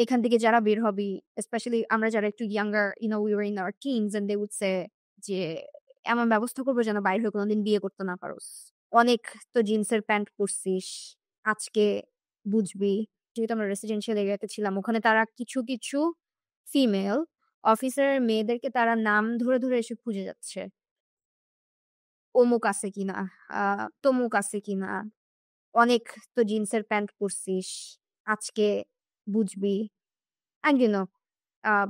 এখান থেকে যারা বের হবি, স্পেশালি আমরা যারা একটু younger, we were in our teens and they would say যে, এমন ব্যবস্থা করব যেন বাইর হয়ে কোনদিন বিয়ে করতে না পারোস। অনেক তো জিন্সের প্যান্ট পরছিস। আজকে বুঝবি। যেহেতু আমরা রেসিডেন্সিয়াল এরিয়াতে ছিলাম, ওখানে তারা কিছু ফিমেল অফিসারের মেয়েদেরকে তারা নাম ধরে এসে খুঁজে যাচ্ছে। অমুক আছে কিনা, আ তমুক আছে কিনা। অনেক তো জিন্সের প্যান্ট পরছিস। আজকে বুঝবি। And uh,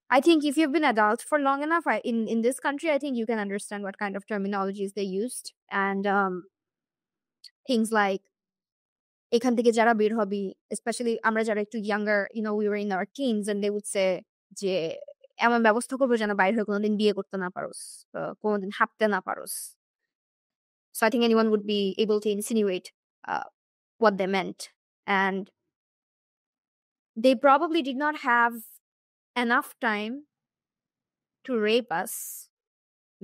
I think if you've been adult for long enough, in this country, I think you can understand what kind of terminologies they used. And things like এখান থেকে যারা বের হবি, স্পেশালি আমরা যারা একটু younger, we were in our teens and they would say যে, এমন ব্যবস্থা করব যেন বাইর হয়ে কোনদিন বিয়ে করতে না পারোস। কোনদিন হাঁটতে না পারোস। So I think anyone would be able to insinuate what they meant. And they probably did not have enough time to rape us.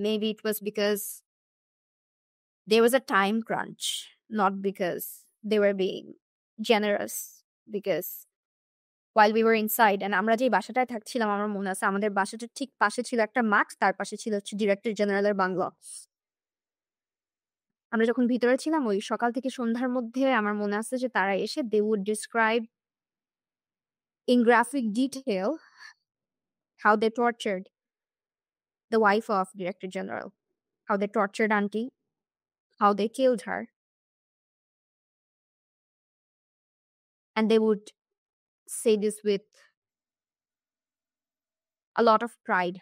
Maybe it was because there was a time crunch, not because they were being generous. Because while we were inside, and আমরা যেই বাসাটায় থাকছিলাম আমার মনে আছে আমাদের বাসাটার ঠিক পাশে ছিল একটা মাঠ, তার পাশে ছিল হচ্ছে ডিরেক্টর জেনারেলের বাংলো। আমরা যখন ভিতরে ছিলাম ওই সকাল থেকে সন্ধ্যার মধ্যে আমার মনে আছে যে তারা এসে they would describe in graphic detail how they tortured the wife of Director General, how they tortured auntie, how they killed her. And they would say this with a lot of pride.